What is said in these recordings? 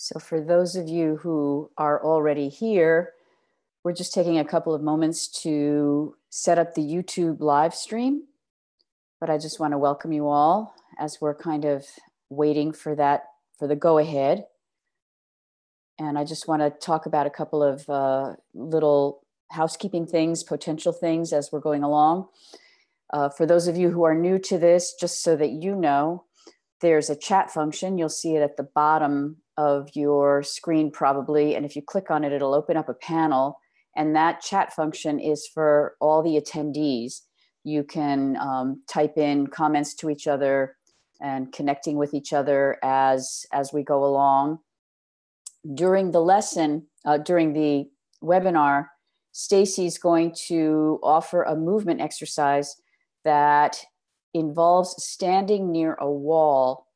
So for those of you who are already here, we're just taking a couple of moments to set up the YouTube live stream. But I just want to welcome you all as we're kind of waiting for that, for the go ahead. And I just want to talk about a couple of little housekeeping things, potential things as we're going along. For those of you who are new to this, just so that you know, there's a chat function. You'll see it at the bottom of your screen probably. And if you click on it, it'll open up a panel. And that chat function is for all the attendees. You can type in comments to each other and connecting with each other as we go along. During the lesson, during the webinar, Stacy's going to offer a movement exercise that involves standing near a wall.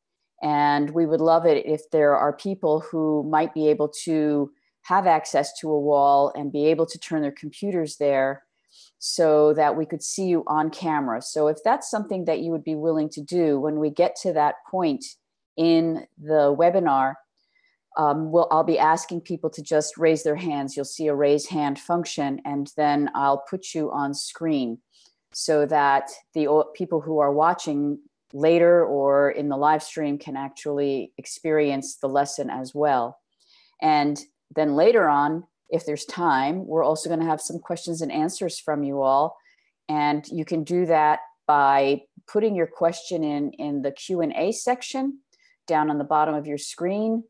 And we would love it if there are people who might be able to have access to a wall and be able to turn their computers there so that we could see you on camera. So if that's something that you would be willing to do when we get to that point in the webinar, I'll be asking people to just raise their hands. You'll see a raise hand function, and then I'll put you on screen so that the people who are watching later or in the live stream can actually experience the lesson as well. And then later on, if there's time, we're also going to have some questions and answers from you all. And you can do that by putting your question in the Q&A section down on the bottom of your screen.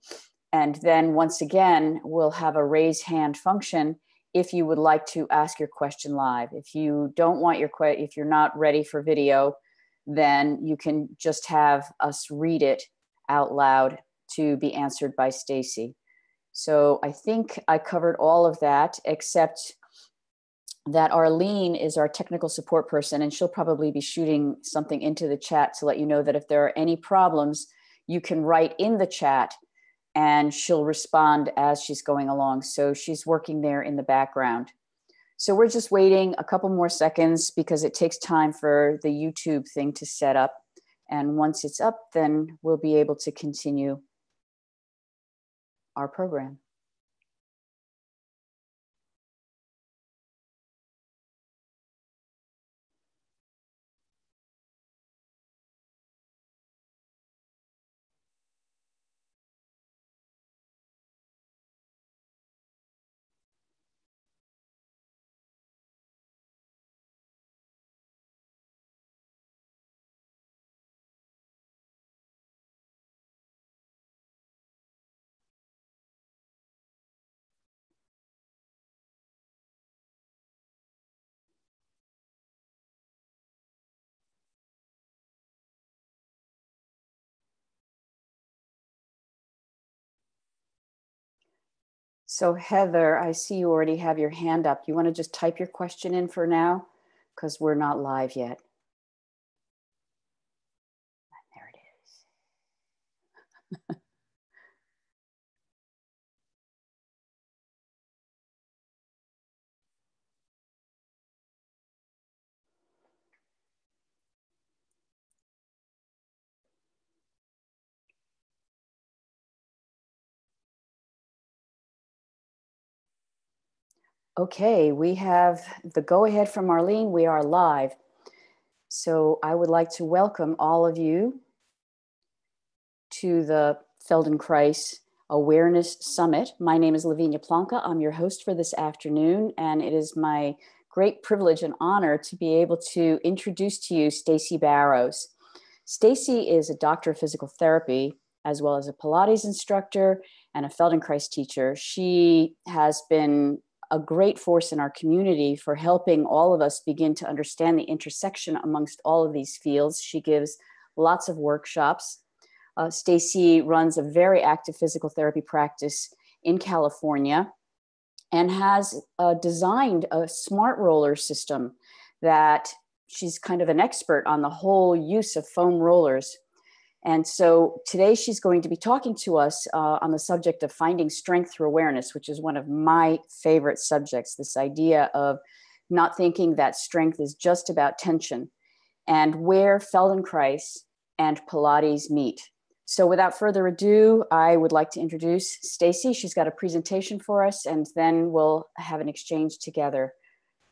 And then once again, we'll have a raise hand function if you would like to ask your question live. If you don't want if you're not ready for video, then you can just have us read it out loud to be answered by Stacy. So I think I covered all of that, except that Arlene is our technical support person, and she'll probably be shooting something into the chat to let you know that if there are any problems, you can write in the chat and she'll respond as she's going along. So she's working there in the background. So we're just waiting a couple more seconds because it takes time for the YouTube thing to set up. And once it's up, then we'll be able to continue our program. So Heather, I see you already have your hand up. You want to just type your question in for now? Because we're not live yet. There it is. Okay, we have the go-ahead from Arlene. We are live. So I would like to welcome all of you to the Feldenkrais Awareness Summit. My name is Lavinia Plonka. I'm your host for this afternoon, and it is my great privilege and honor to be able to introduce to you Stacy Barrows. Stacy is a doctor of physical therapy, as well as a Pilates instructor and a Feldenkrais teacher. She has been a great force in our community for helping all of us begin to understand the intersection amongst all of these fields. She gives lots of workshops. Stacy runs a very active physical therapy practice in California and has designed a smart roller system that she's kind of an expert on the whole use of foam rollers. And so today she's going to be talking to us on the subject of finding strength through awareness, which is one of my favorite subjects, this idea of not thinking that strength is just about tension and where Feldenkrais and Pilates meet. So without further ado, I would like to introduce Stacy. She's got a presentation for us, and then we'll have an exchange together.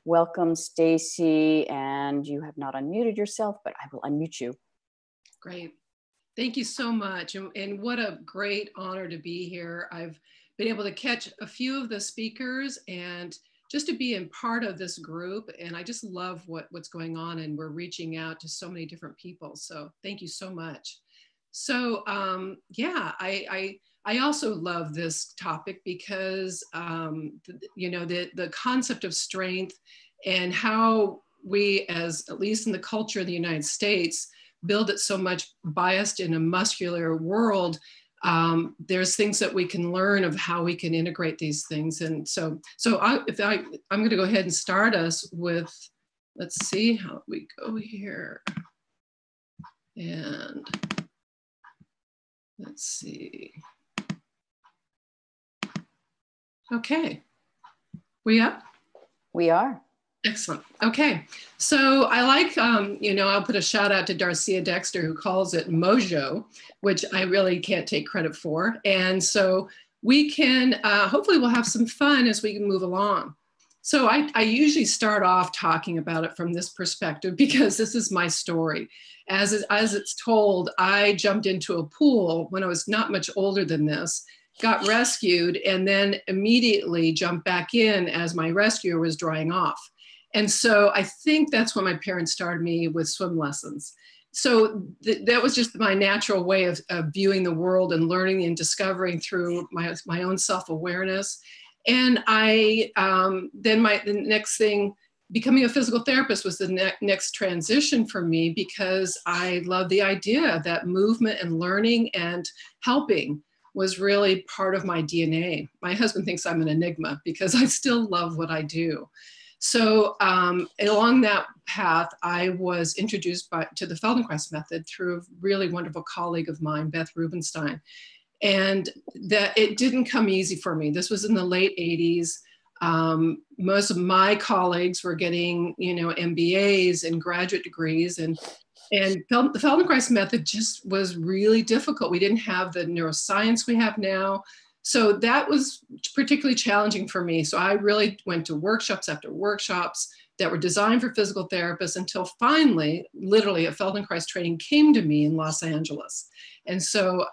Welcome, Stacy, and you have not unmuted yourself, but I will unmute you. Great. Thank you so much. And what a great honor to be here. I've been able to catch a few of the speakers and just to be in part of this group. And I just love what's going on, and we're reaching out to so many different people. So thank you so much. So yeah, I also love this topic because, you know, the concept of strength and how we, as at least in the culture of the United States, build it so much biased in a muscular world. There's things that we can learn of how we can integrate these things. And so I'm going to go ahead and start us with, let's see how we go here. And let's see. Okay, we up? We are. Excellent. Okay, so I like, you know, I'll put a shout out to Darcia Dexter, who calls it Mojo, which I really can't take credit for. And so we can, hopefully we'll have some fun as we can move along. So I usually start off talking about it from this perspective because this is my story. As it's told, I jumped into a pool when I was not much older than this, got rescued, and then immediately jumped back in as my rescuer was drying off. And so I think that's when my parents started me with swim lessons. So that was just my natural way of viewing the world and learning and discovering through my own self-awareness. And I, then the next thing, becoming a physical therapist was the next transition for me because I love the idea that movement and learning and helping was really part of my DNA. My husband thinks I'm an enigma because I still love what I do. So along that path, I was introduced to the Feldenkrais method through a really wonderful colleague of mine, Beth Rubenstein. And that it didn't come easy for me. This was in the late 80s. Most of my colleagues were getting, you know, MBAs and graduate degrees, and the Feldenkrais method just was really difficult. We didn't have the neuroscience we have now. So that was particularly challenging for me. So I really went to workshops after workshops that were designed for physical therapists until finally, literally, a Feldenkrais training came to me in Los Angeles. And so,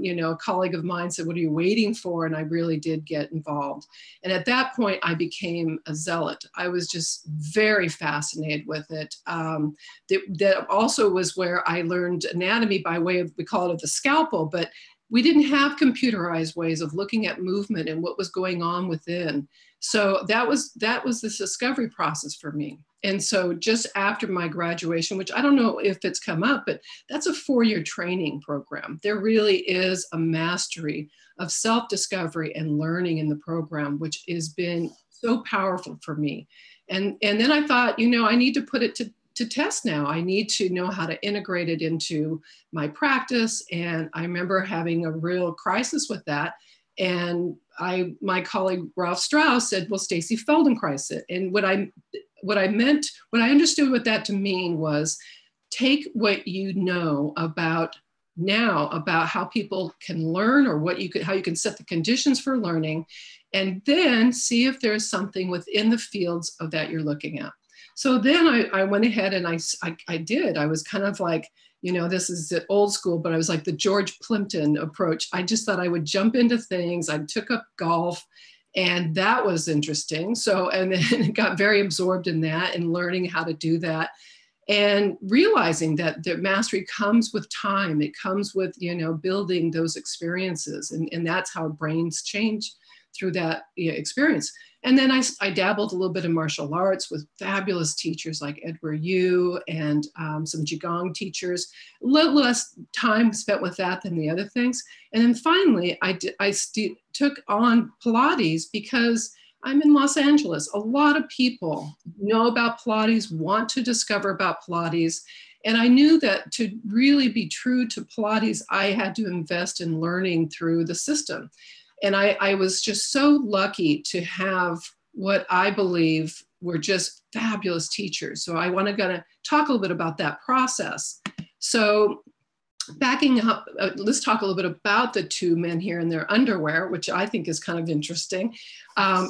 you know, a colleague of mine said, "What are you waiting for?" And I really did get involved. And at that point, I became a zealot. I was just very fascinated with it. That also was where I learned anatomy by way of, we call it the scalpel, but we didn't have computerized ways of looking at movement and what was going on within. So that was this discovery process for me. And so just after my graduation, which I don't know if it's come up, but that's a 4-year training program. There really is a mastery of self-discovery and learning in the program, which has been so powerful for me. And then I thought, you know, I need to put it to test now. I need to know how to integrate it into my practice. And I remember having a real crisis with that. And my colleague Ralph Strauss said, "Well, Stacy, Feldenkrais it." And what I understood what that to mean was, take what you know about how people can learn, or how you can set the conditions for learning, and then see if there's something within the fields of that you're looking at. So then I went ahead and I did. I was kind of like, you know, this is the old school, but I was like the George Plimpton approach. I just thought I would jump into things. I took up golf, and that was interesting. So, and then got very absorbed in that and learning how to do that, and realizing that the mastery comes with time. It comes with, you know, building those experiences, and that's how brains change through that, you know, experience. And then I dabbled a little bit in martial arts with fabulous teachers like Edward Yu and some Qigong teachers. A little less time spent with that than the other things. And then finally, I took on Pilates because I'm in Los Angeles. A lot of people know about Pilates, want to discover about Pilates. And I knew that to really be true to Pilates, I had to invest in learning through the system. And I was just so lucky to have what I believe were just fabulous teachers. So I want to talk a little bit about that process. So backing up, let's talk a little bit about the two men here in their underwear, which I think is kind of interesting.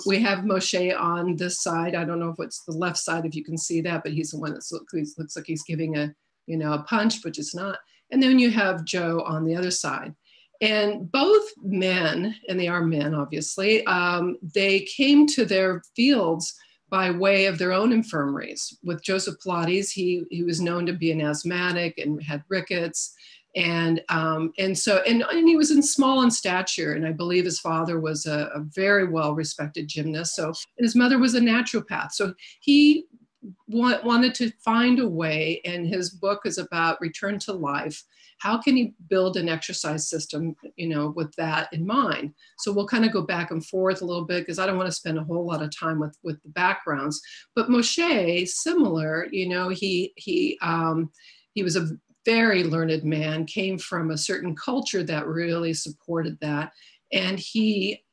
We have Moshe on this side. I don't know if it's the left side, if you can see that, but he's the one that looks like he's giving a, a punch, but it's not. And then you have Joe on the other side. And both men, and they are men, obviously, they came to their fields by way of their own infirmaries. With Joseph Pilates, he was known to be an asthmatic and had rickets. And he was small in stature, and I believe his father was a very well-respected gymnast. So, and his mother was a naturopath. So he wanted to find a way, and his book is about return to life. How can he build an exercise system, with that in mind? So we'll kind of go back and forth a little bit, because I don't want to spend a whole lot of time with the backgrounds. But Moshe, similar, he was a very learned man, came from a certain culture that really supported that. And he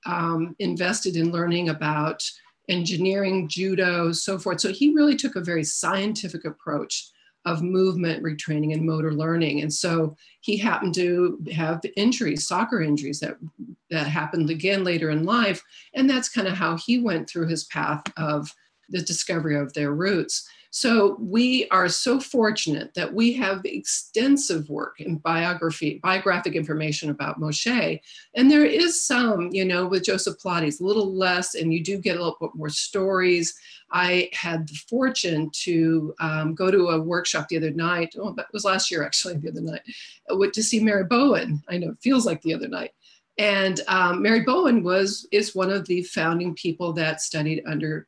invested in learning about engineering, judo, so forth. So he really took a very scientific approach of movement retraining and motor learning. And so he happened to have injuries, soccer injuries that happened again later in life. And that's kind of how he went through his path of the discovery of their roots. So we are so fortunate that we have extensive work in biographic information about Moshe. And there is some, with Joseph Pilates, a little less, and you do get a little bit more stories. I had the fortune to go to a workshop the other night. Oh, that was last year, actually, the other night, to see Mary Bowen. I know it feels like the other night. And Mary Bowen is one of the founding people that studied under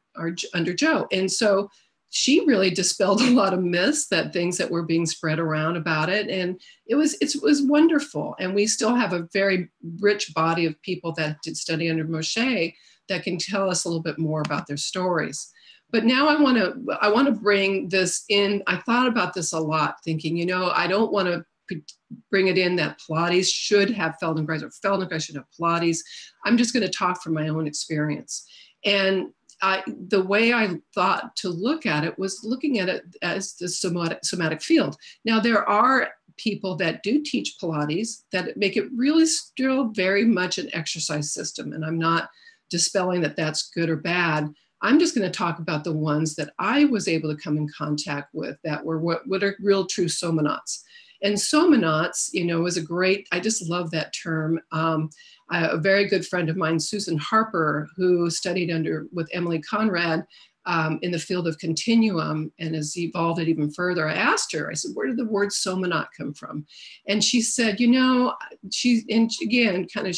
Joe. And so she really dispelled a lot of myths, things that were being spread around about it. And it was wonderful. And we still have a very rich body of people that did study under Moshe that can tell us a little bit more about their stories. But now I want to bring this in. I thought about this a lot, thinking, I don't want to bring it in that Pilates should have Feldenkrais or Feldenkrais should have Pilates. I'm just going to talk from my own experience. And the way I thought to look at it was looking at it as the somatic field. Now, there are people that do teach Pilates that make it really still very much an exercise system. And I'm not dispelling that that's good or bad. I'm just going to talk about the ones that I was able to come in contact with that were what are real true somanauts. And somanauts, is a great, I just love that term. A very good friend of mine, Susan Harper, who studied with Emily Conrad in the field of continuum and has evolved it even further. I asked her, I said, where did the word somanaut come from? And she said, she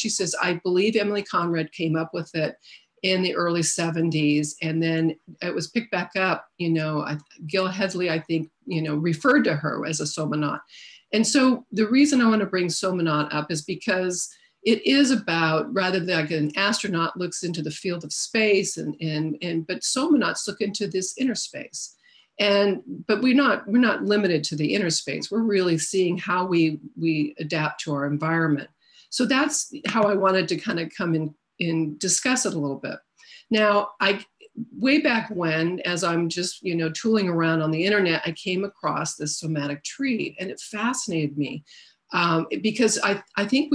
says, I believe Emily Conrad came up with it in the early 70s. And then it was picked back up, Gil Headley, I think, referred to her as a somanaut. And so the reason I want to bring somanaut up is because it is about, rather than like an astronaut looks into the field of space but somanauts look into this inner space. But we're not limited to the inner space. We're really seeing how we adapt to our environment. So that's how I wanted to kind of come in and discuss it a little bit. Now, way back when, as I'm just, tooling around on the internet, I came across this somatic tree, and it fascinated me because I think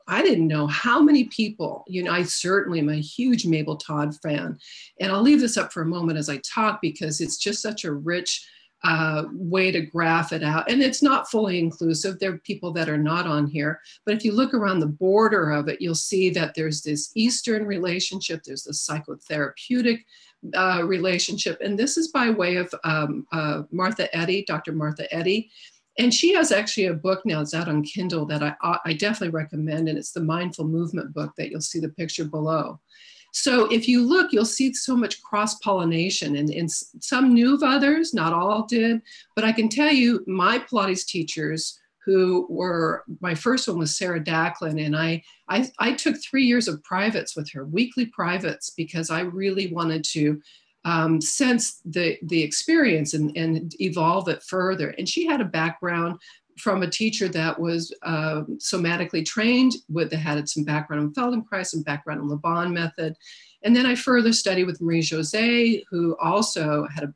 I didn't know how many people, I certainly am a huge Mabel Todd fan, and I'll leave this up for a moment as I talk because it's just such a rich way to graph it out. And it's not fully inclusive. There are people that are not on here, but if you look around the border of it, you'll see that there's this Eastern relationship, there's the psychotherapeutic relationship, and this is by way of Martha Eddy, Dr. Martha Eddy. And she has actually a book now, it's out on Kindle, that I definitely recommend, and it's the Mindful Movement book that you'll see the picture below. So if you look, you'll see so much cross-pollination, and some knew of others, not all did, but I can tell you my Pilates teachers my first one was Sarah Dacklin, and I took 3 years of privates with her, weekly privates, because I really wanted to sense the experience and evolve it further. And she had a background from a teacher that was somatically trained, that had some background in Feldenkrais and background in Laban method. And then I further studied with Marie José, who also had a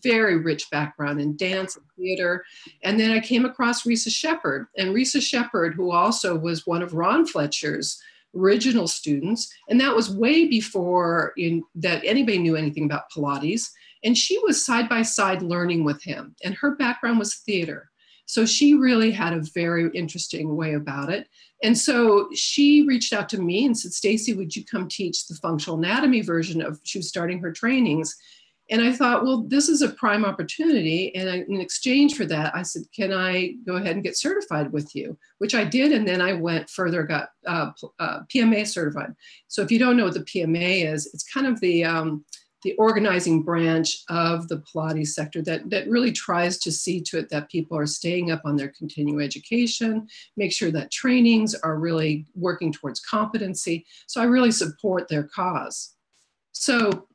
very rich background in dance and theater. And then I came across Risa Shepherd. And Risa Shepherd, who also was one of Ron Fletcher's original students, and that was way before that anybody knew anything about Pilates. And she was side by side learning with him. And her background was theater. So she really had a very interesting way about it. And so she reached out to me and said, Stacy, would you come teach the functional anatomy version of, she was starting her trainings. And I thought, well, this is a prime opportunity. And in exchange for that, I said, can I go ahead and get certified with you? Which I did. And then I went further, got PMA certified. So if you don't know what the PMA is, it's kind of the organizing branch of the Pilates sector that really tries to see to it that people are staying up on their continuing education, make sure that trainings are really working towards competency. So I really support their cause. So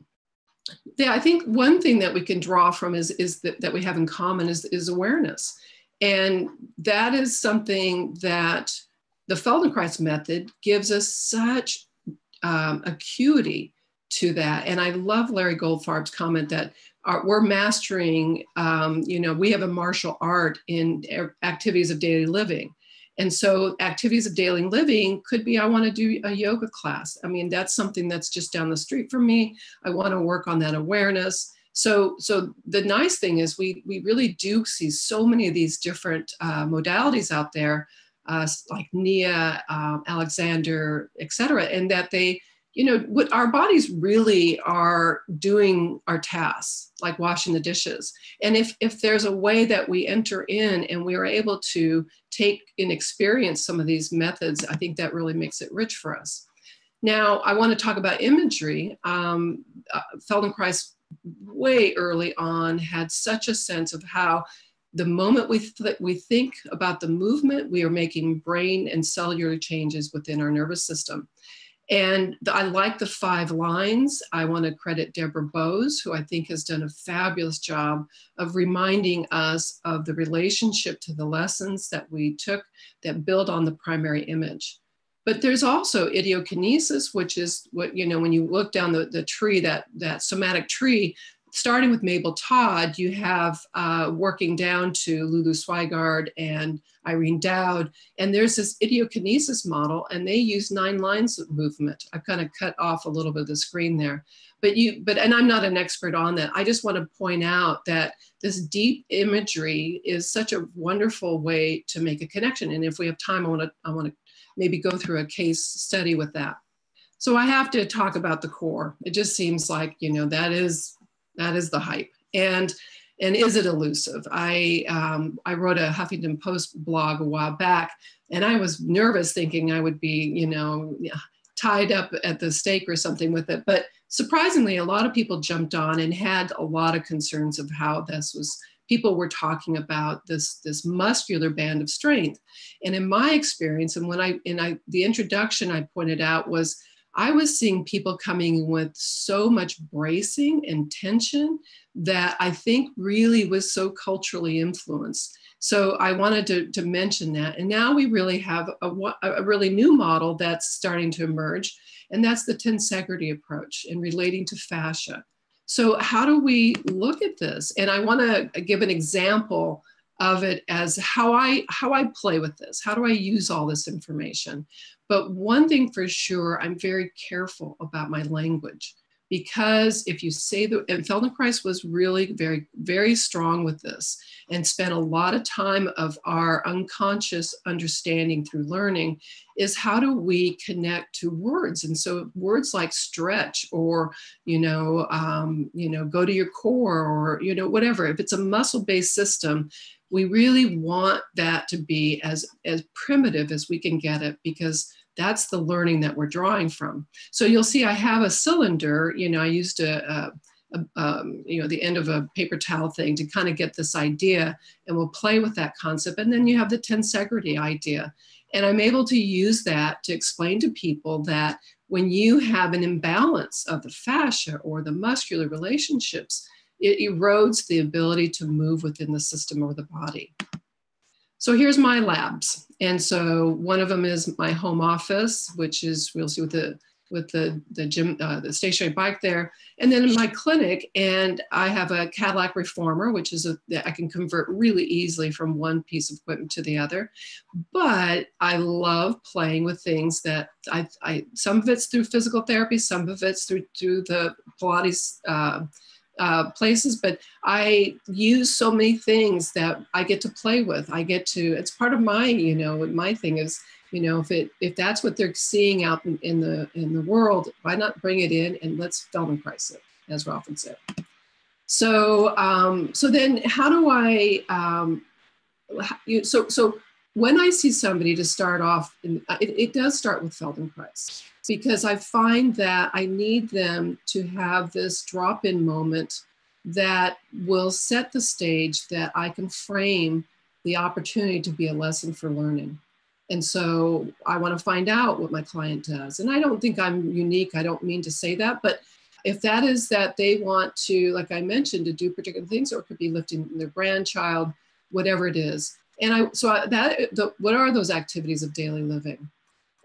yeah, I think one thing that we can draw from is that we have in common is awareness. And that is something that the Feldenkrais method gives us such acuity to that. And I love Larry Goldfarb's comment that we're mastering, we have a martial art in activities of daily living. And so activities of daily living could be, I want to do a yoga class. I mean, that's something that's just down the street from me. I want to work on that awareness. So the nice thing is we really do see so many of these different modalities out there, like Nia, Alexander, et cetera, and that they, what our bodies really are doing our tasks, like washing the dishes. And if there's a way that we enter in and we are able to take and experience some of these methods, I think that really makes it rich for us. Now, I want to talk about imagery. Feldenkrais, way early on, had such a sense of how the moment we think about the movement, we are making brain and cellular changes within our nervous system. And I like the 5 lines. I want to credit Deborah Bose, who I think has done a fabulous job of reminding us of the relationship to the lessons that we took that build on the primary image. But there's also idiokinesis, which is what, when you look down the tree, that somatic tree, starting with Mabel Todd, you have working down to Lulu Swigard and Irene Dowd, and there's this idiokinesis model, and they use 9 lines of movement. I've kind of cut off a little bit of the screen there, and I'm not an expert on that. I just want to point out that this deep imagery is such a wonderful way to make a connection. And if we have time, I want to maybe go through a case study with that. So I have to talk about the core. It just seems like, that is the hype. And is it elusive? I wrote a Huffington Post blog a while back, and I was nervous thinking I would be, tied up at the stake or something with it. But surprisingly, a lot of people jumped on and had a lot of concerns of how people were talking about this muscular band of strength. And in my experience, and the introduction I pointed out was, I was seeing people coming with so much bracing and tension that I think really was so culturally influenced. So I wanted to mention that. And now we really have a really new model that's starting to emerge, and that's the tensegrity approach and relating to fascia. So how do we look at this? And I want to give an example of it as how I play with this. How do I use all this information? But one thing for sure, I'm very careful about my language, because if you say and Feldenkrais was really very, very strong with this and spent a lot of time of our unconscious understanding through learning, is how do we connect to words? And so words like stretch or, go to your core or, whatever. If it's a muscle-based system, we really want that to be as primitive as we can get it, because that's the learning that we're drawing from. So you'll see I have a cylinder, I used the end of a paper towel thing to kind of get this idea, and we'll play with that concept. And then you have the tensegrity idea. And I'm able to use that to explain to people that when you have an imbalance of the fascia or the muscular relationships, it erodes the ability to move within the system or the body. So here's my labs. And so one of them is my home office, which is, we'll see with the gym, the stationary bike there. And then in my clinic, and I have a Cadillac Reformer, which is I can convert really easily from one piece of equipment to the other. But I love playing with things that some of it's through physical therapy, some of it's through the Pilates places, but I use so many things that I get to play with. It's part of my, my thing is, if that's what they're seeing out in the world, why not bring it in and let's Feldenkrais it, as Ralph said. So then how do I, so when I see somebody to start off, it does start with Feldenkrais, because I find that I need them to have this drop-in moment that will set the stage that I can frame the opportunity to be a lesson for learning. And so I want to find out what my client does. And I don't think I'm unique. I don't mean to say that, but if that is that they want to, like I mentioned, to do particular things, or it could be lifting their grandchild, whatever it is. And what are those activities of daily living?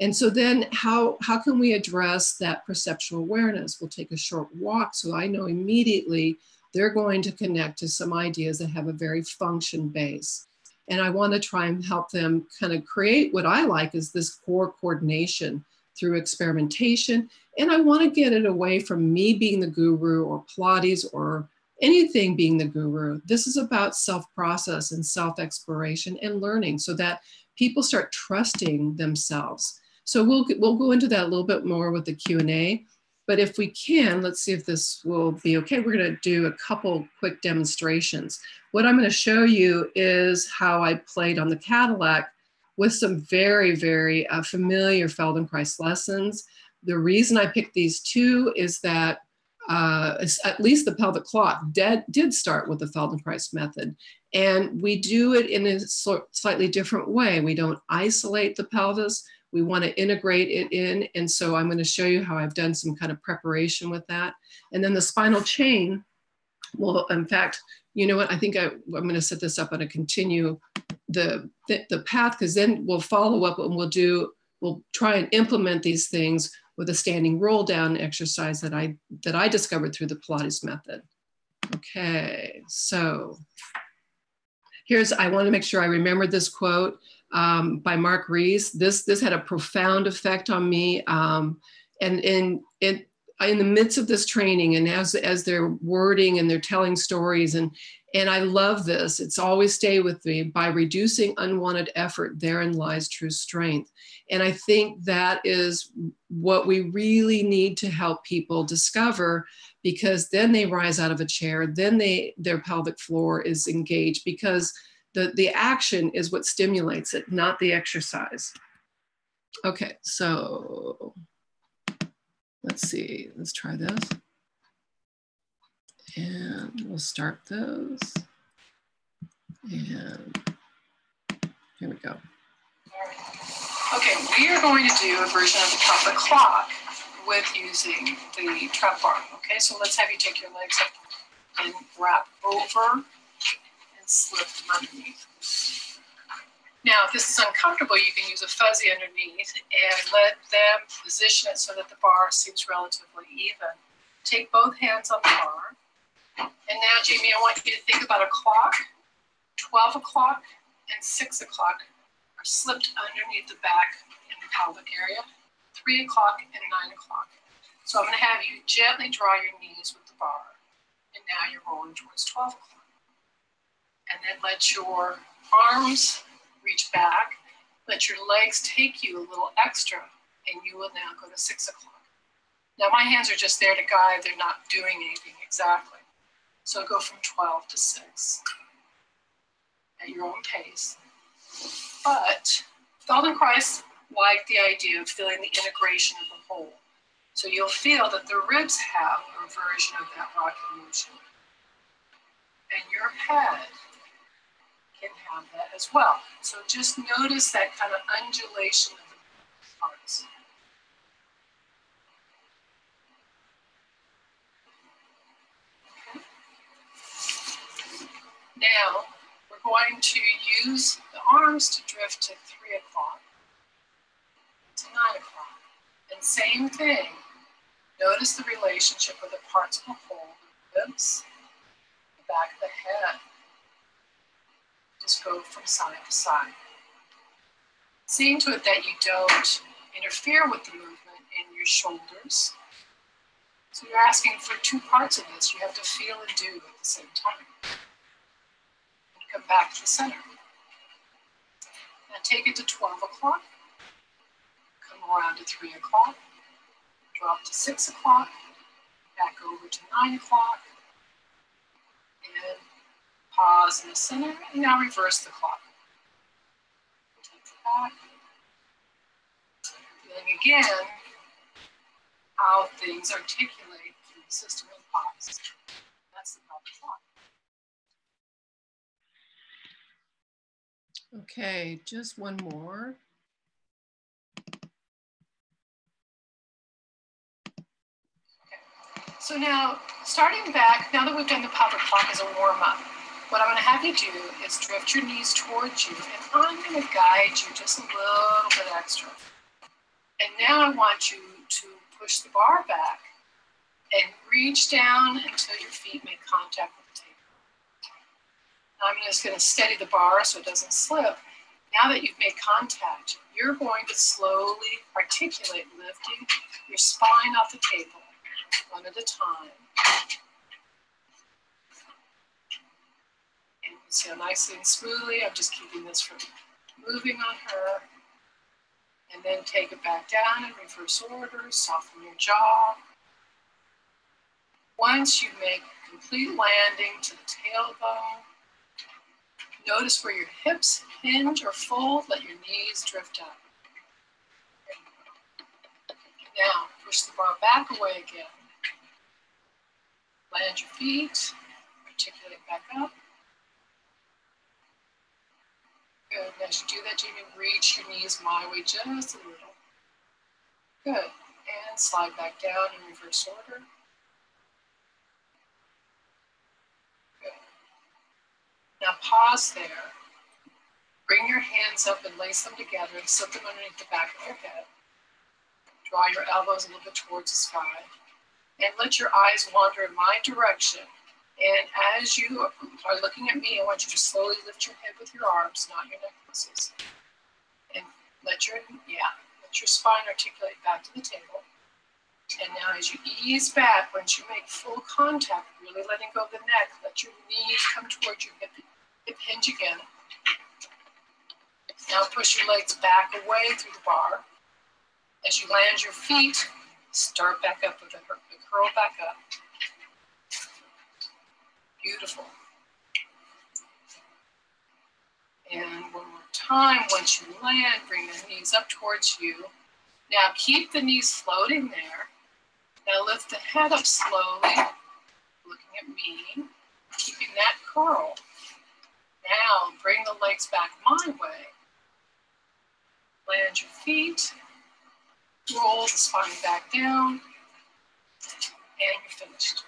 And so then how can we address that perceptual awareness? We'll take a short walk, so I know immediately they're going to connect to some ideas that have a very function base. And I want to try and help them kind of create what I like is this core coordination through experimentation. And I want to get it away from me being the guru or Pilates or anything being the guru. This is about self-process and self-exploration and learning so that people start trusting themselves. So we'll go into that a little bit more with the Q&A. But if we can, let's see if this will be okay. We're going to do a couple quick demonstrations. What I'm going to show you is how I played on the Cadillac with some very, very familiar Feldenkrais lessons. The reason I picked these two is that at least the pelvic clock did start with the Feldenkrais method. And we do it in a slightly different way. We don't isolate the pelvis. We want to integrate it in. And so I'm going to show you how I've done some kind of preparation with that. And then the spinal chain, well, in fact, you know what? I think I'm going to set this up and continue the path, because then we'll follow up and we'll try and implement these things with a standing roll down exercise that I discovered through the Pilates method. Okay, so I want to make sure I remember this quote by Mark Rees. This had a profound effect on me. And in the midst of this training, and as they're wording and they're telling stories, and I love this, it's always stay with me. By reducing unwanted effort, therein lies true strength. And I think that is what we really need to help people discover, because then they rise out of a chair, then their pelvic floor is engaged, because the action is what stimulates it, not the exercise. Okay, so let's see, let's try this. And we'll start those. And here we go. Okay, we are going to do a version of the pelvic clock with using the trap bar. Okay, so let's have you take your legs up and wrap over and slip them underneath. Now, if this is uncomfortable, you can use a fuzzy underneath and let them position it so that the bar seems relatively even. Take both hands on the bar. And now, Jamie, I want you to think about a clock. 12 o'clock and 6 o'clock are slipped underneath the back in the pelvic area. 3 o'clock and 9 o'clock. So I'm going to have you gently draw your knees with the bar. And now you're rolling towards 12 o'clock. And then let your arms reach back. Let your legs take you a little extra. And you will now go to 6 o'clock. Now my hands are just there to guide. They're not doing anything exactly. So go from 12 to 6 at your own pace. But Feldenkrais liked the idea of feeling the integration of the whole. So you'll feel that the ribs have a version of that rocking motion. And your head can have that as well. So just notice that kind of undulation of the parts. Now, we're going to use the arms to drift to 3 o'clock, to 9 o'clock, and same thing. Notice the relationship of the parts of the whole, the ribs, the back of the head. Just go from side to side. Seeing to it that you don't interfere with the movement in your shoulders. So you're asking for two parts of this. You have to feel and do at the same time. And come back to the center. Now take it to 12 o'clock. Come around to 3 o'clock. Drop to 6 o'clock. Back over to 9 o'clock. And pause in the center. And now reverse the clock. Take it back. Feeling again how things articulate through the system and pause. That's the proper clock. Okay, just one more. Okay. So now, starting back, now that we've done the pelvic clock as a warm-up, what I'm going to have you do is drift your knees towards you, and I'm going to guide you just a little bit extra. And now I want you to push the bar back and reach down until your feet make contact with the table. Now I'm just going to steady the bar so it doesn't slip. Now that you've made contact, you're going to slowly articulate, lifting your spine off the table, one at a time. And you see how nicely and smoothly, I'm just keeping this from moving on her. And then take it back down in reverse order, soften your jaw. Once you make complete landing to the tailbone, notice where your hips hinge or fold, let your knees drift up. Now, push the bar back away again. Land your feet, articulate back up. Good. As you do that, you can reach your knees my way just a little. Good. And slide back down in reverse order. Good. Now pause there. Bring your hands up and lace them together and slip them underneath the back of your head. Draw your elbows a little bit towards the sky. And let your eyes wander in my direction. And as you are looking at me, I want you to slowly lift your head with your arms, not your necklaces. And let your spine articulate back to the table. And now as you ease back, once you make full contact, really letting go of the neck, let your knees come towards your hip hinge again. Now push your legs back away through the bar. As you land your feet, start back up with a curl back up. Beautiful. And one more time, once you land, bring the knees up towards you. Now keep the knees floating there. Now lift the head up slowly, looking at me, keeping that curl. Now bring the legs back my way. Land your feet, roll the spine back down, and you're finished.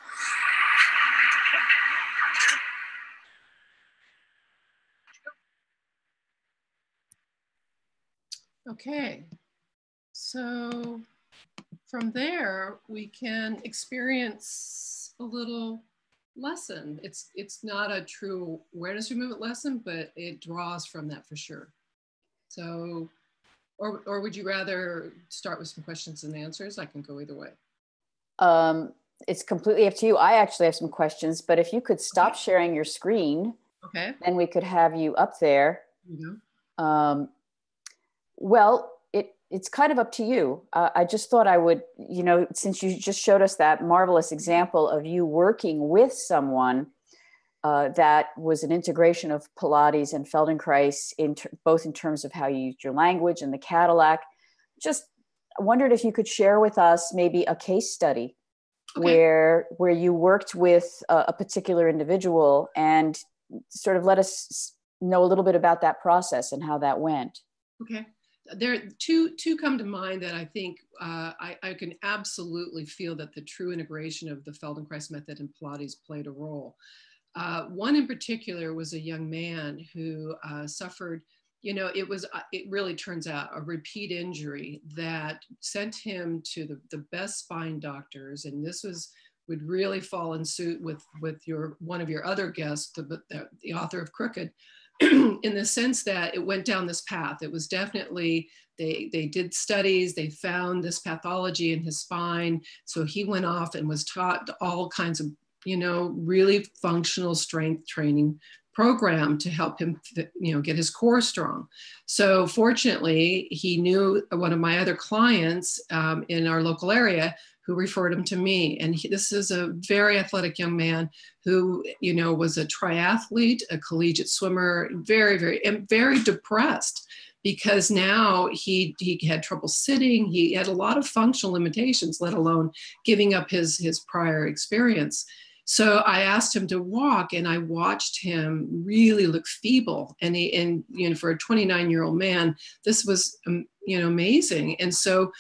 Okay, so from there we can experience a little lesson. It's not a true awareness movement lesson, but it draws from that for sure. So, or would you rather start with some questions and answers? I can go either way. It's completely up to you. I actually have some questions, but if you could stop sharing your screen, okay, then we could have you up there. Mm-hmm. Well, it's kind of up to you. I just thought I would, since you just showed us that marvelous example of you working with someone that was an integration of Pilates and Feldenkrais, both in terms of how you used your language and the Cadillac. Just wondered if you could share with us maybe a case study where you worked with a particular individual and sort of let us know a little bit about that process and how that went. Okay. There are two come to mind that I think I can absolutely feel that the true integration of the Feldenkrais method and Pilates played a role. One in particular was a young man who suffered it really turns out a repeat injury that sent him to the best spine doctors. And this would really fall in suit with one of your other guests, the author of Crooked, in the sense that it went down this path. It was definitely, they did studies, they found this pathology in his spine. So he went off and was taught all kinds of, really functional strength training program to help him, get his core strong. So fortunately, he knew one of my other clients in our local area who referred him to me. And this is a very athletic young man who, was a triathlete, a collegiate swimmer, very depressed, because now he had trouble sitting. He had a lot of functional limitations, let alone giving up his prior experience. So I asked him to walk, and I watched him really look feeble. And for a 29-year-old man, this was, amazing. And so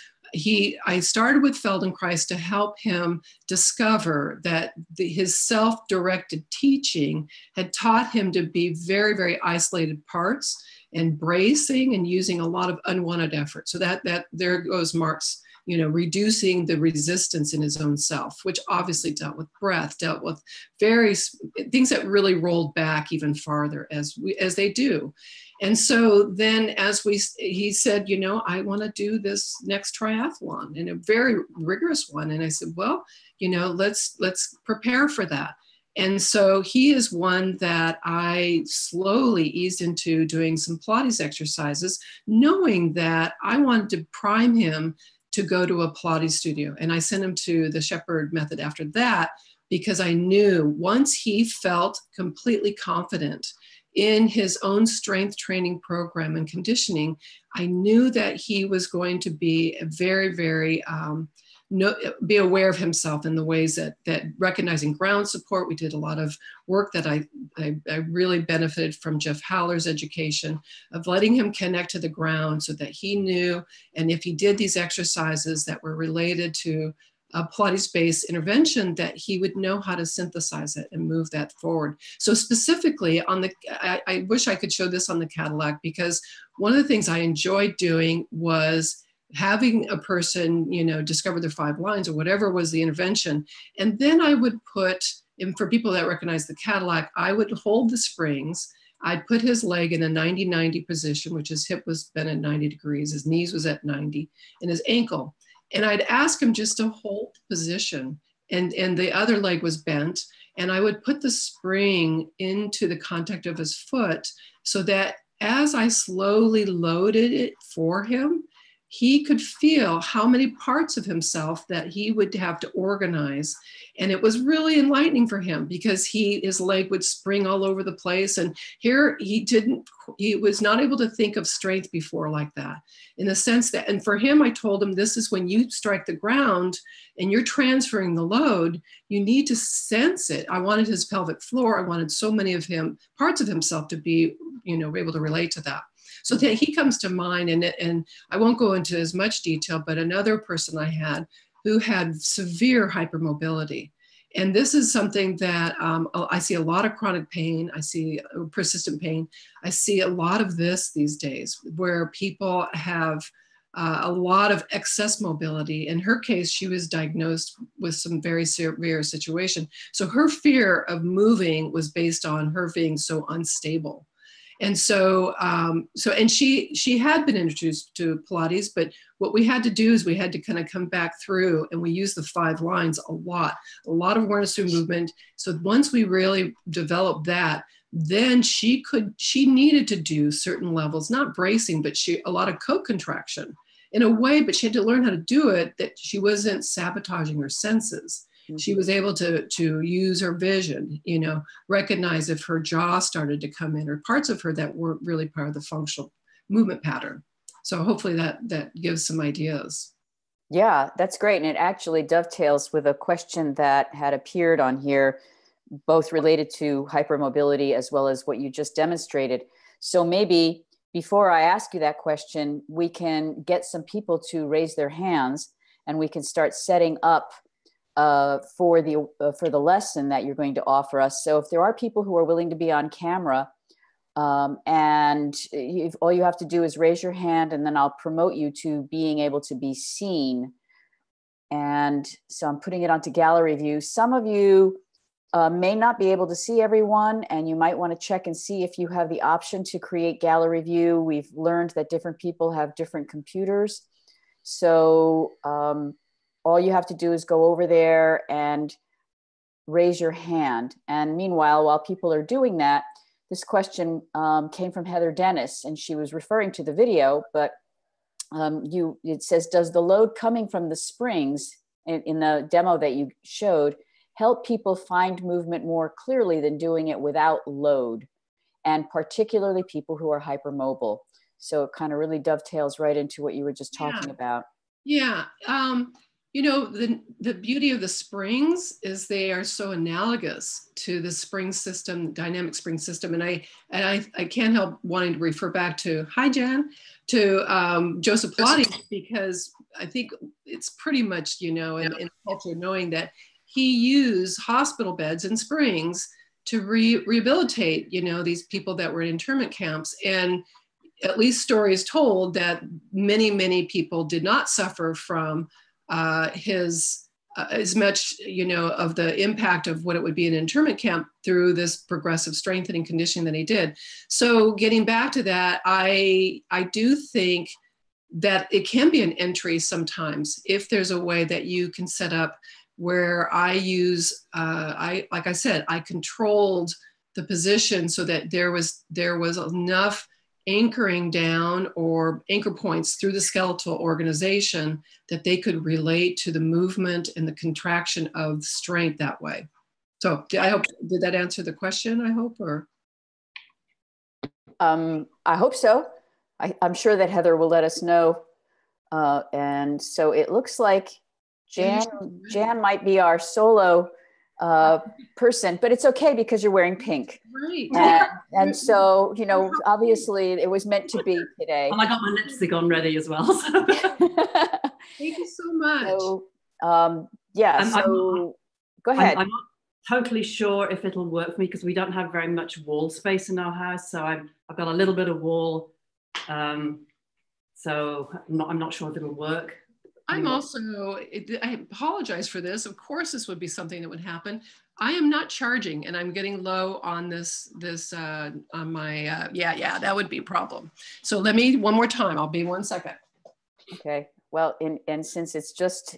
I started with Feldenkrais to help him discover that his self-directed teaching had taught him to be very, very isolated parts and bracing and using a lot of unwanted effort. So that there goes Mark's, reducing the resistance in his own self, which obviously dealt with breath, dealt with various things that really rolled back even farther as they do. And so then he said, I want to do this next triathlon, and a very rigorous one. And I said, well, let's prepare for that. And so he is one that I slowly eased into doing some Pilates exercises, knowing that I wanted to prime him to go to a Pilates studio. And I sent him to the Shepherd method after that, because I knew once he felt completely confident in his own strength training program and conditioning, I knew that he was going to be a very, very, be aware of himself in the ways that recognizing ground support. We did a lot of work that I really benefited from Jeff Howler's education of letting him connect to the ground so that he knew, and if he did these exercises that were related to a Pilates-based intervention, that he would know how to synthesize it and move that forward. So specifically I wish I could show this on the Cadillac, because one of the things I enjoyed doing was having a person, discover their 5 lines or whatever was the intervention. And then I would put, and for people that recognize the Cadillac, I would hold the springs. I'd put his leg in a 90-90 position, which his hip was bent at 90 degrees. His knees was at 90, and his ankle. And I'd ask him just to hold position, and the other leg was bent. And I would put the spring into the contact of his foot, so that as I slowly loaded it for him, he could feel how many parts of himself that he would have to organize. And it was really enlightening for him, because his leg would spring all over the place. And here he was not able to think of strength before like that, in the sense that, and for him, I told him, this is when you strike the ground and you're transferring the load, you need to sense it. I wanted his pelvic floor. I wanted so many of parts of himself to be, able to relate to that. So that he comes to mind, and I won't go into as much detail, but another person I had who had severe hypermobility. And this is something that I see a lot of chronic pain. I see persistent pain. I see a lot of this these days, where people have a lot of excess mobility. In her case, she was diagnosed with some very severe situation. So her fear of moving was based on her being so unstable. And so, and she had been introduced to Pilates, but what we had to do is we had to kind of come back through, and we used the 5 lines a lot of awareness through movement. So once we really developed that, then she needed to do certain levels, not bracing, but a lot of co-contraction in a way, but she had to learn how to do it that she wasn't sabotaging her senses. She was able to use her vision, recognize if her jaw started to come in, or parts of her that weren't really part of the functional movement pattern. So hopefully that gives some ideas. Yeah, that's great. And it actually dovetails with a question that had appeared on here, both related to hypermobility as well as what you just demonstrated. So maybe before I ask you that question, we can get some people to raise their hands, and we can start setting up for the lesson that you're going to offer us. So if there are people who are willing to be on camera, And all you have to do is raise your hand, and then I'll promote you to being able to be seen. And so I'm putting it onto gallery view. Some of you may not be able to see everyone, and you might want to check and see if you have the option to create gallery view. We've learned that different people have different computers. So all you have to do is go over there and raise your hand. And meanwhile, while people are doing that, this question came from Heather Dennis, and she was referring to the video, but it says, does the load coming from the springs in the demo that you showed help people find movement more clearly than doing it without load, and particularly people who are hypermobile? So it kind of really dovetails right into what you were just talking about. Yeah. You know, the beauty of the springs is they are so analogous to the spring system, dynamic spring system. And I can't help wanting to refer back to, hi, Jan, to Joseph Pilates, because I think it's pretty much, you know, in culture, knowing that he used hospital beds and springs to rehabilitate, you know, these people that were in internment camps. And at least stories told that many people did not suffer from his as much, you know, of the impact of what it would be in an internment camp through this progressive strengthening conditioning that he did. So getting back to that, I do think that it can be an entry sometimes if there's a way that you can set up where I use, like I said, I controlled the position so that there was enough anchoring down or anchor points through the skeletal organization that they could relate to the movement and the contraction of strength that way. So did that answer the question, I hope, or? I hope so. I'm sure that Heather will let us know. And so it looks like Jan might be our solo person, but it's okay because you're wearing pink. Right. And so, you know, obviously it was meant to be today. And I got my lipstick on ready as well. So. Thank you so much. So, go ahead. I'm not totally sure if it'll work for me because we don't have very much wall space in our house. So I've got a little bit of wall. So I'm not sure if it'll work. I apologize for this. Of course, this would be something that would happen. I am not charging, and I'm getting low on on my, that would be a problem. So let me, one more time, I'll be 1 second. Okay, well, and since it's just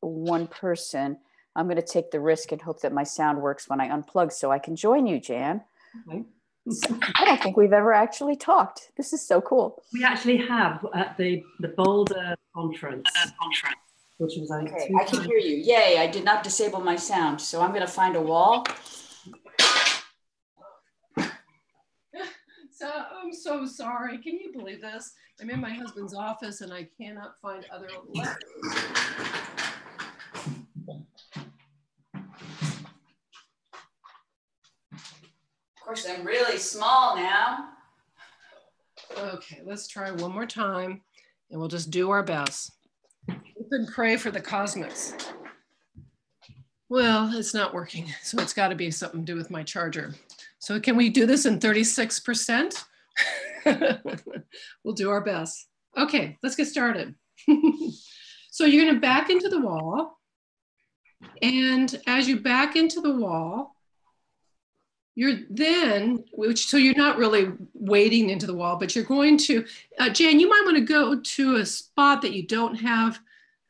one person, I'm gonna take the risk and hope that my sound works when I unplug so I can join you, Jan. Okay. I don't think we've ever actually talked. This is so cool. We actually have at the Boulder conference. Which was, I think, okay, I can hear you. Yay, I did not disable my sound. So I'm going to find a wall. So I'm so sorry. Can you believe this? I'm in my husband's office and I cannot find other letters. Of course, I'm really small now. Okay, let's try one more time and we'll just do our best. We could pray for the cosmics. Well, it's not working, so it's got to be something to do with my charger. So can we do this in 36%? We'll do our best. Okay, let's get started. So you're going to back into the wall. And as you back into the wall, so you're not really wading into the wall, but you're going to, Jan, you might want to go to a spot that you don't have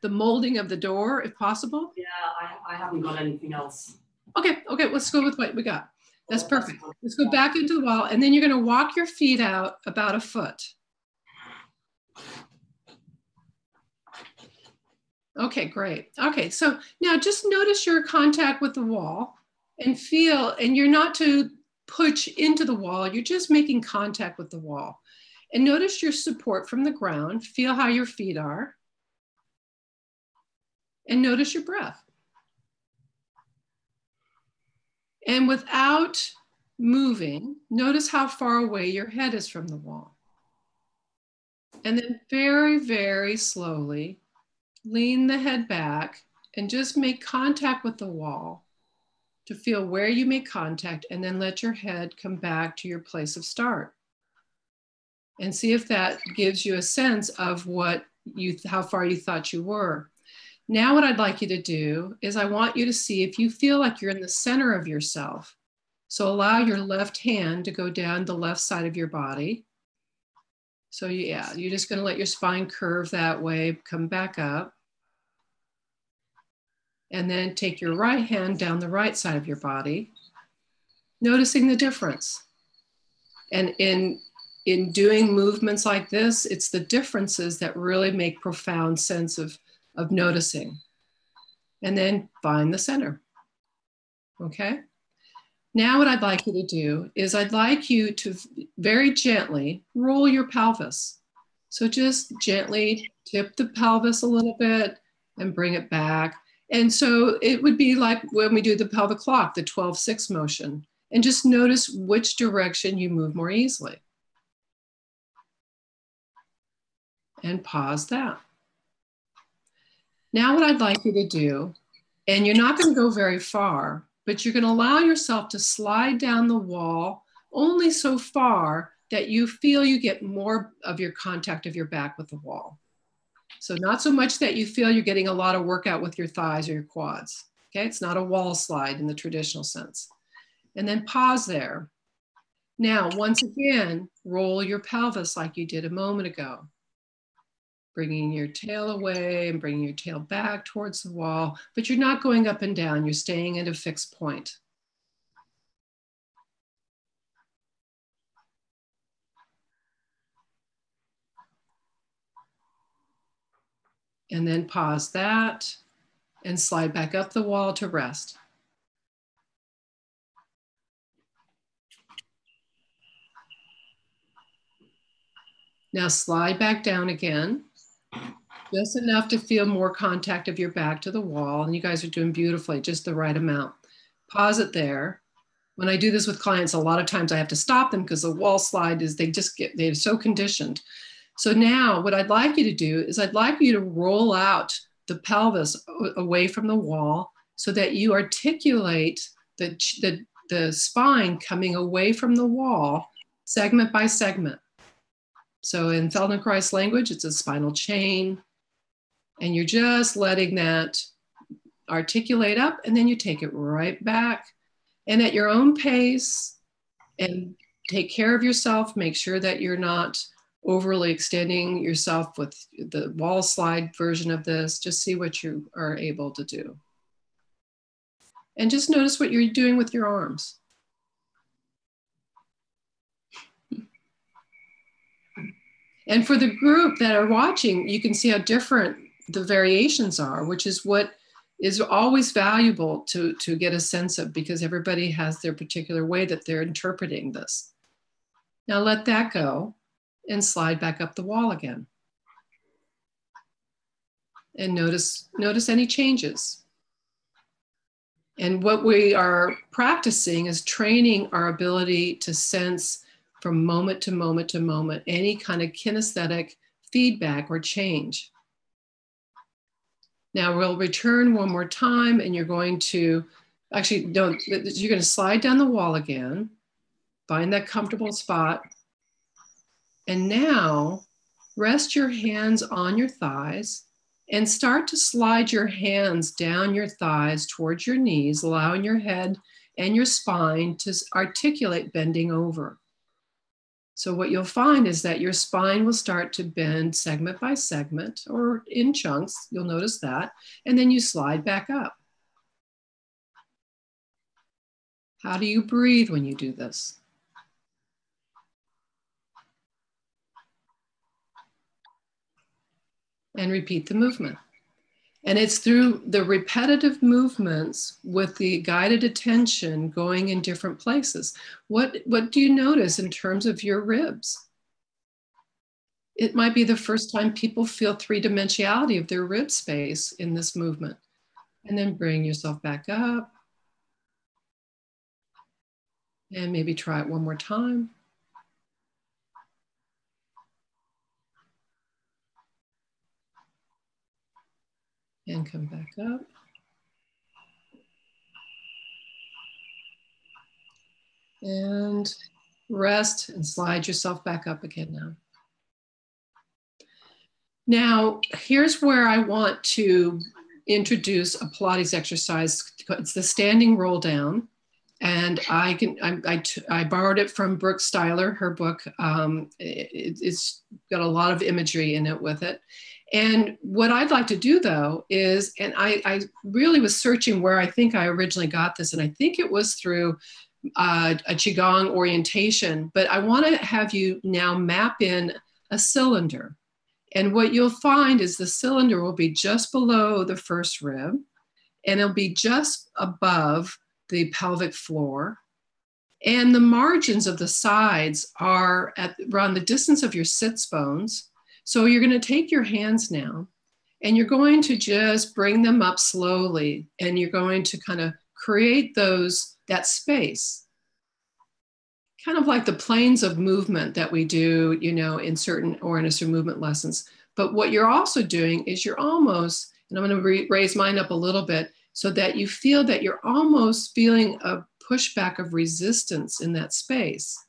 the molding of the door, if possible. Yeah, I haven't got anything else. Okay, let's go with what we got. That's perfect. Let's go back into the wall, and then you're going to walk your feet out about a foot. Okay, great. Okay, so now just notice your contact with the wall and feel, and you're not to push into the wall, you're just making contact with the wall. And notice your support from the ground, feel how your feet are, and notice your breath. And without moving, notice how far away your head is from the wall. And then very, very slowly, lean the head back and just make contact with the wall. to feel where you make contact, and then let your head come back to your place of start. And see if that gives you a sense of how far you thought you were. Now what I'd like you to do is I want you to see if you feel like you're in the center of yourself. So allow your left hand to go down the left side of your body. So yeah, you're just going to let your spine curve that way, come back up. And then take your right hand down the right side of your body, noticing the difference. And in doing movements like this, it's the differences that really make profound sense of noticing. And then find the center. Okay? Now what I'd like you to do is I'd like you to very gently roll your pelvis. So just gently tip the pelvis a little bit and bring it back. And so it would be like when we do the pelvic clock, the 12-6 motion, and just notice which direction you move more easily. And pause that. Now what I'd like you to do, and you're not going to go very far, but you're going to allow yourself to slide down the wall only so far that you feel you get more of your contact of your back with the wall. So not so much that you feel you're getting a lot of workout with your thighs or your quads. Okay, it's not a wall slide in the traditional sense. And then pause there. Now, once again, roll your pelvis like you did a moment ago. Bringing your tail away and bringing your tail back towards the wall, but you're not going up and down. You're staying at a fixed point. And then pause that and slide back up the wall to rest. Now slide back down again, just enough to feel more contact of your back to the wall. And you guys are doing beautifully, just the right amount. Pause it there. When I do this with clients, a lot of times I have to stop them because the wall slide is, they're so conditioned. So now what I'd like you to do is I'd like you to roll out the pelvis away from the wall so that you articulate the spine coming away from the wall, segment by segment. So in Feldenkrais language, it's a spinal chain, and you're just letting that articulate up, and then you take it right back. And at your own pace, and take care of yourself, make sure that you're not overly extending yourself with the wall slide version of this. Just see what you are able to do. And just notice what you're doing with your arms. And for the group that are watching, you can see how different the variations are, which is what is always valuable to get a sense of, because everybody has their particular way that they're interpreting this. Now let that go and slide back up the wall again. And notice any changes. And what we are practicing is training our ability to sense from moment to moment to moment any kind of kinesthetic feedback or change. Now we'll return one more time, and you're going to, you're going to slide down the wall again, find that comfortable spot. And now rest your hands on your thighs and start to slide your hands down your thighs towards your knees, allowing your head and your spine to articulate bending over. So what you'll find is that your spine will start to bend segment by segment or in chunks. You'll notice that. And then you slide back up. How do you breathe when you do this? And repeat the movement. And it's through the repetitive movements with the guided attention going in different places. What do you notice in terms of your ribs? It might be the first time people feel three-dimensionality of their rib space in this movement. And then bring yourself back up. And maybe try it one more time. And come back up. And rest and slide yourself back up again now. Now, here's where I want to introduce a Pilates exercise. It's the standing roll down. And I borrowed it from Brooke Styler, her book. It's got a lot of imagery in it with it. And what I'd like to do though is, and I really was searching where I think I originally got this, and I think it was through a Qigong orientation, but I want to have you now map in a cylinder. And what you'll find is the cylinder will be just below the first rib, and it'll be just above the pelvic floor. And the margins of the sides are at around the distance of your sits bones. So you're going to take your hands now, and you're going to just bring them up slowly, and you're going to kind of create that space, kind of like the planes of movement that we do, you know, in certain Orientation movement lessons. But what you're also doing is you're almost, and I'm going to raise mine up a little bit so that you feel that you're almost feeling a pushback of resistance in that space.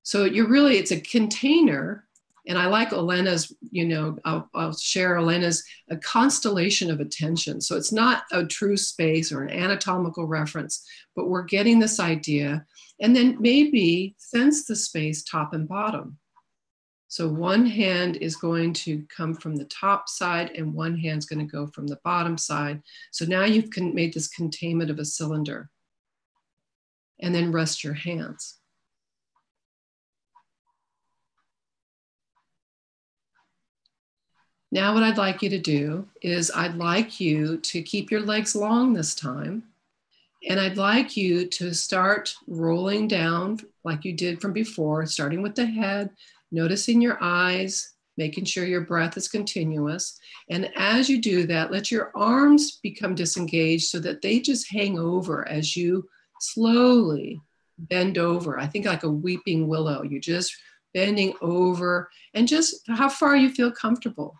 So it's a container. And I like Elena's, you know, I'll share Elena's a constellation of attention. So it's not a true space or an anatomical reference, but we're getting this idea. And then maybe sense the space top and bottom. So one hand is going to come from the top side and one hand's going to go from the bottom side. So now you've made this containment of a cylinder. And then rest your hands. Now what I'd like you to do is I'd like you to keep your legs long this time. And I'd like you to start rolling down like you did from before, starting with the head, noticing your eyes, making sure your breath is continuous. And as you do that, let your arms become disengaged so that they just hang over as you slowly bend over. I think like a weeping willow, you're just bending over and just how far you feel comfortable.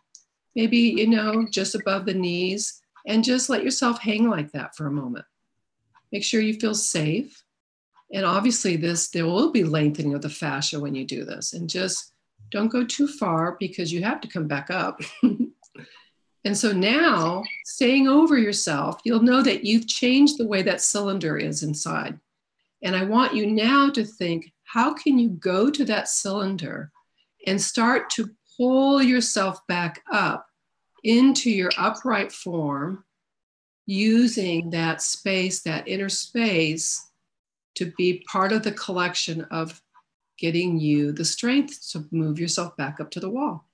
Maybe, you know, just above the knees, and just let yourself hang like that for a moment. Make sure you feel safe. And obviously there will be lengthening of the fascia when you do this, and just don't go too far because you have to come back up. And so now staying over yourself, you'll know that you've changed the way that cylinder is inside. And I want you now to think, how can you go to that cylinder and start to pull yourself back up into your upright form, using that space, that inner space, to be part of the collection of getting you the strength to move yourself back up to the wall.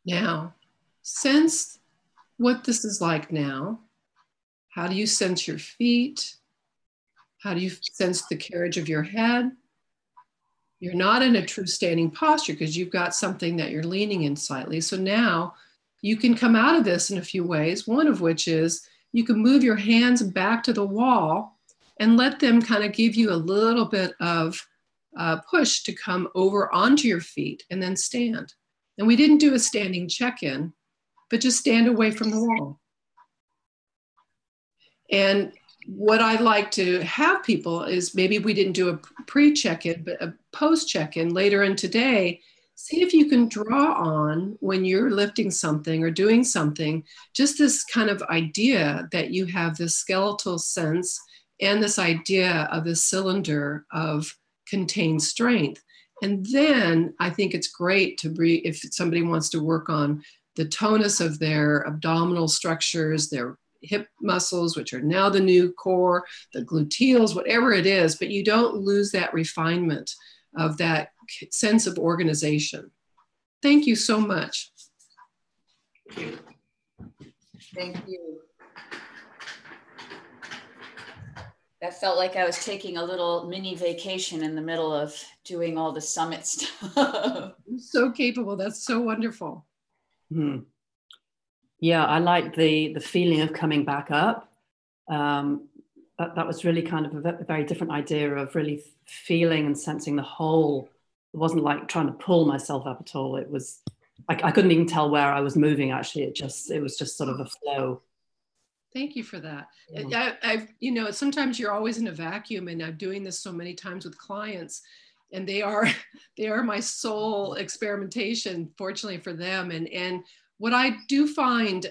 Now, sense what this is like now. How do you sense your feet? How do you sense the carriage of your head? You're not in a true standing posture because you've got something that you're leaning in slightly. So now you can come out of this in a few ways, one of which is you can move your hands back to the wall and let them kind of give you a little bit of push to come over onto your feet and then stand. And we didn't do a standing check-in, but just stand away from the wall. And what I like to have people is, maybe we didn't do a pre-check-in, but a post-check-in later in today. See if you can draw on, when you're lifting something or doing something, just this kind of idea that you have this skeletal sense and this idea of this cylinder of contained strength. And then I think it's great to breathe if somebody wants to work on the tonus of their abdominal structures, their hip muscles, which are now the new core, the gluteals, whatever it is, but you don't lose that refinement of that sense of organization. Thank you so much. Thank you. That felt like I was taking a little mini vacation in the middle of doing all the summit stuff. So capable. That's so wonderful. Yeah, I like the feeling of coming back up. That was really kind of a very different idea of really feeling and sensing the whole. It wasn't like trying to pull myself up at all. It was, I couldn't even tell where I was moving, actually. It was just sort of a flow. Thank you for that. Yeah. Sometimes you're always in a vacuum, and I'm doing this so many times with clients, and they are my sole experimentation, fortunately for them. And what I do find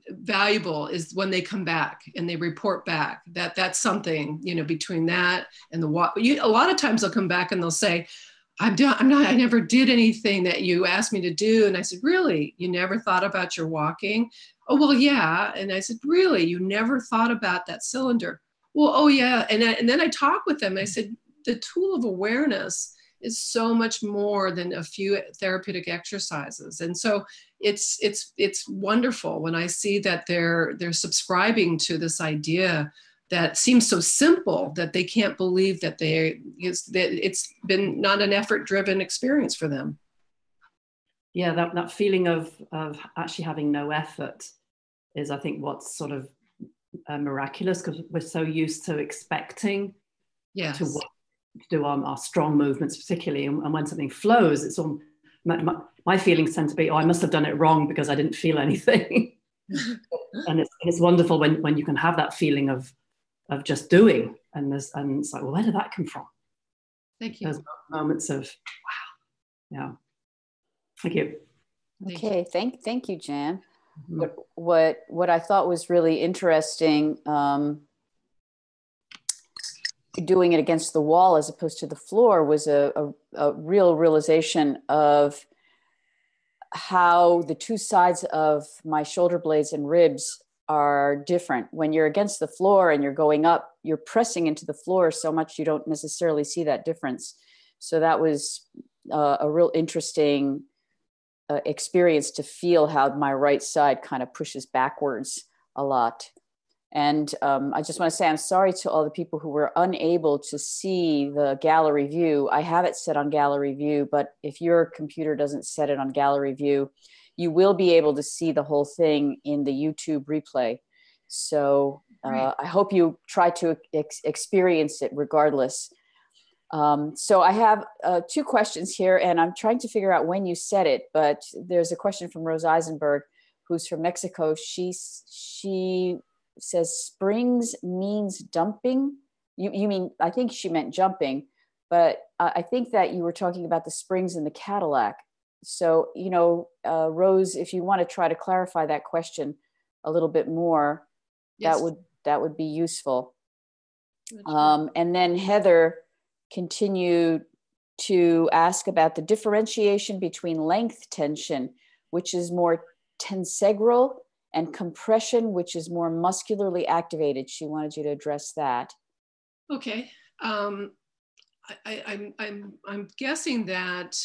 valuable is when they come back and they report back that's something, between that and a lot of times they'll come back and they'll say, I never did anything that you asked me to do. And I said, really? You never thought about your walking? Oh, well, yeah. And I said, really? You never thought about that cylinder? Well, oh, yeah. And then I talked with them. I said, the tool of awareness is so much more than a few therapeutic exercises. And so it's wonderful when I see that they're subscribing to this idea that seems so simple that they can't believe that it's been not an effort-driven experience for them. Yeah, that feeling of actually having no effort is, I think, what's sort of miraculous, because we're so used to expecting to do our strong movements, particularly, and when something flows, it's all my feelings tend to be, oh, I must have done it wrong because I didn't feel anything. And it's wonderful when you can have that feeling of just doing, and it's like, well, where did that come from? Thank you. Those moments of wow. Yeah. Thank you. Okay, thank you, Jan. Mm-hmm. What I thought was really interesting, doing it against the wall as opposed to the floor, was a real realization of how the two sides of my shoulder blades and ribs are different. When you're against the floor and you're going up, you're pressing into the floor so much you don't necessarily see that difference. So that was a real interesting experience to feel how my right side kind of pushes backwards a lot. And I just want to say I'm sorry to all the people who were unable to see the gallery view. I have it set on gallery view, but if your computer doesn't set it on gallery view, you will be able to see the whole thing in the YouTube replay. So I hope you try to experience it regardless. So I have 2 questions here, and I'm trying to figure out when you said it, but there's a question from Rose Eisenberg, who's from Mexico. She says springs means dumping. You mean, I think she meant jumping, but I think that you were talking about the springs in the Cadillac. So, Rose, if you want to try to clarify that question a little bit more, yes, that would be useful. And then Heather continued to ask about the differentiation between length tension, which is more tensegral, and compression, which is more muscularly activated. She wanted you to address that. Okay. I'm guessing that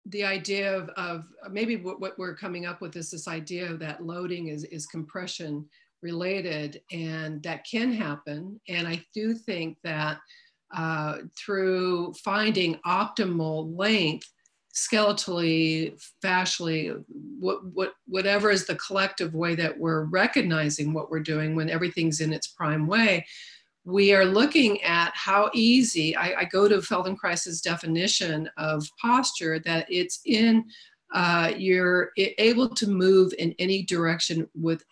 the idea of maybe what we're coming up with is this idea that loading is compression related, and that can happen. And I do think that through finding optimal length, skeletally, fascially, whatever is the collective way that we're recognizing what we're doing when everything's in its prime way, we are looking at how easy, I go to Feldenkrais's definition of posture, that it's you're able to move in any direction with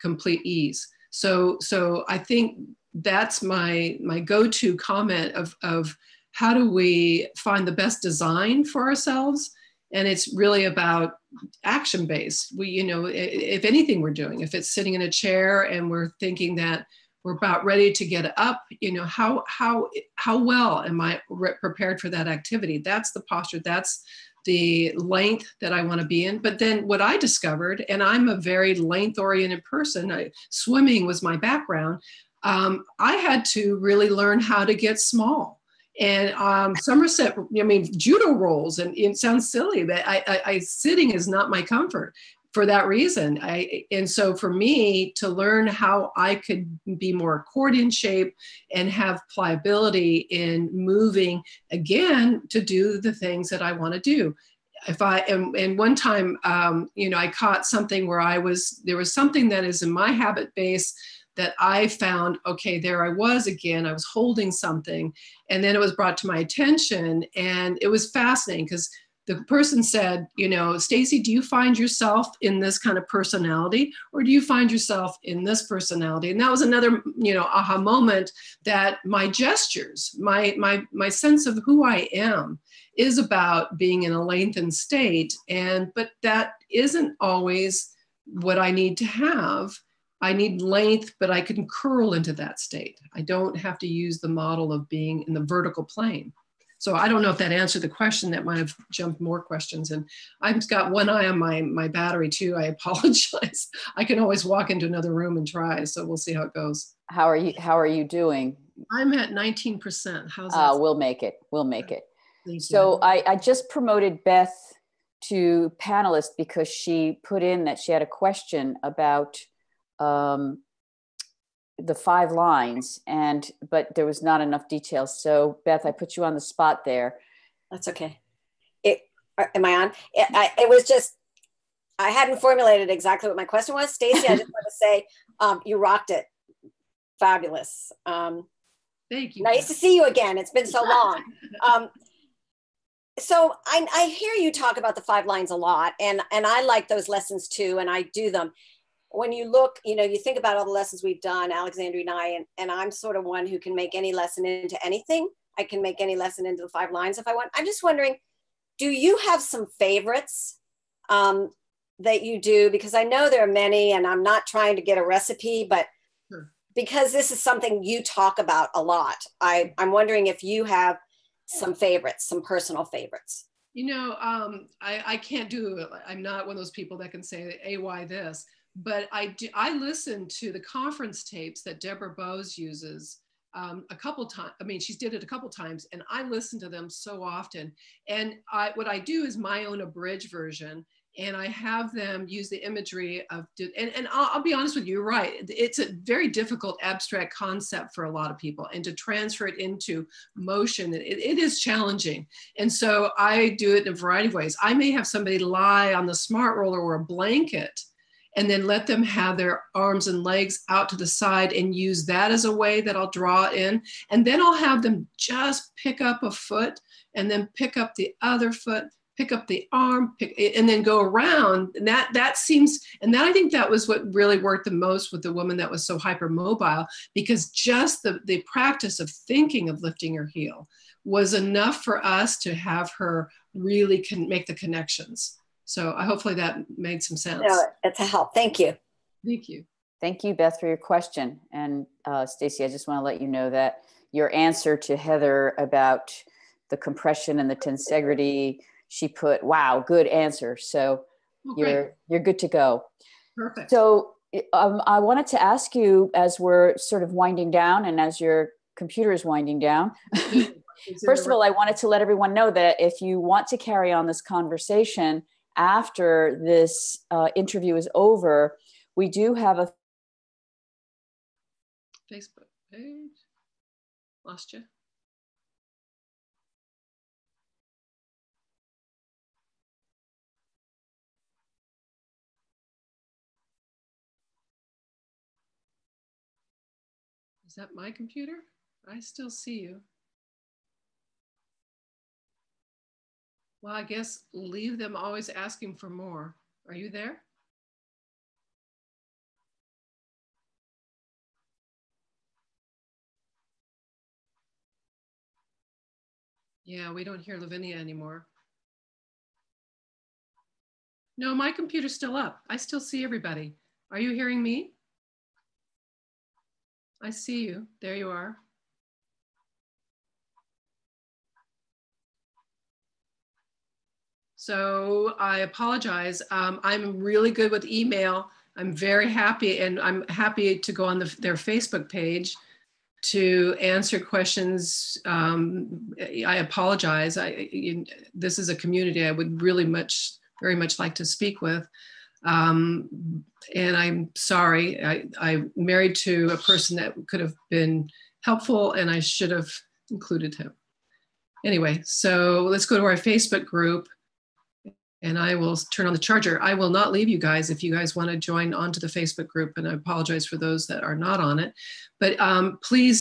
complete ease. So I think that's my go-to comment of how do we find the best design for ourselves? And it's really about action-based. If anything we're doing, if it's sitting in a chair and we're thinking that we're about ready to get up, how well am I prepared for that activity? That's the posture, that's the length that I want to be in. But then what I discovered, and I'm a very length-oriented person, swimming was my background, I had to really learn how to get small. And Somerset, judo rolls, and it sounds silly, but I sitting is not my comfort for that reason. And so for me to learn how I could be more accordion shape and have pliability in moving again to do the things that I want to do. if I, and one time, you know, I caught something where there was something that is in my habit base that I found, okay, there I was again, I was holding something, and then it was brought to my attention, and it was fascinating because the person said, you know, Stacy, do you find yourself in this kind of personality, or do you find yourself in this personality? And that was another, you know, aha moment, that my gestures, my sense of who I am is about being in a lengthened state. But that isn't always what I need to have. I need length, but I can curl into that state. I don't have to use the model of being in the vertical plane. So I don't know if that answered the question. That might have jumped more questions. And I've got one eye on my battery too. I apologize. I can always walk into another room and try. So we'll see how it goes. How are you doing? I'm at 19%. How's that? We'll make it. We'll make it. Thank so you. I just promoted Beth to panelist because she put in that she had a question about the 5 lines, but there was not enough details. So Beth, I put you on the spot there. That's okay. Am I on? It was just, I hadn't formulated exactly what my question was. Stacy, I just want to say, you rocked it. Fabulous. Thank you. Nice to see you again. It's been so long. So I hear you talk about the 5 lines a lot, and I like those lessons too, and I do them. When you look, you know, you think about all the lessons we've done, Alexandria and I, and I'm sort of one who can make any lesson into anything. I can make any lesson into the 5 lines if I want. I'm just wondering, do you have some favorites that you do? Because I know there are many, and I'm not trying to get a recipe, but sure, because this is something you talk about a lot, I'm wondering if you have some favorites, some personal favorites. You know, I can't do, I'm not one of those people that can say, hey, why this? But I listened to the conference tapes that Deborah Bose uses a couple times. I mean, she's did it a couple times, and I listen to them so often. And what I do is my own abridged version, and I have them use the imagery of, and I'll be honest with you, you're right. It's a very difficult abstract concept for a lot of people, and to transfer it into motion, it is challenging. And so I do it in a variety of ways. I may have somebody lie on the smart roller or a blanket, and then let them have their arms and legs out to the side and use that as a way that I'll draw in. And then I'll have them just pick up a foot and then pick up the other foot, pick up the arm, and then go around. And that seems, and that I think that was what really worked the most with the woman that was so hypermobile, because just the practice of thinking of lifting her heel was enough for us to have her really make the connections. So hopefully that made some sense. No, it's a help. Thank you. Thank you. Thank you, Beth, for your question. And Stacy, I just want to let you know that your answer to Heather about the compression and the tensegrity, she put, wow, good answer. So you're good to go. Perfect. So I wanted to ask you, as we're sort of winding down and as your computer is winding down, first of all, I wanted to let everyone know that if you want to carry on this conversation after this interview is over, we do have a Facebook page. Lost you. Is that my computer? I still see you. Well, I guess leave them always asking for more. Are you there? Yeah, we don't hear Lavinia anymore. No, my computer's still up. I still see everybody. Are you hearing me? I see you. There you are. So I apologize. I'm really good with email. I'm very happy, and I'm happy to go on their Facebook page to answer questions. I apologize. This is a community I would really very much like to speak with. And I'm sorry, I'm married to a person that could have been helpful, and I should have included him. Anyway, so let's go to our Facebook group. and I will turn on the charger. I will not leave you guys if you guys want to join onto the Facebook group, and I apologize for those that are not on it. But please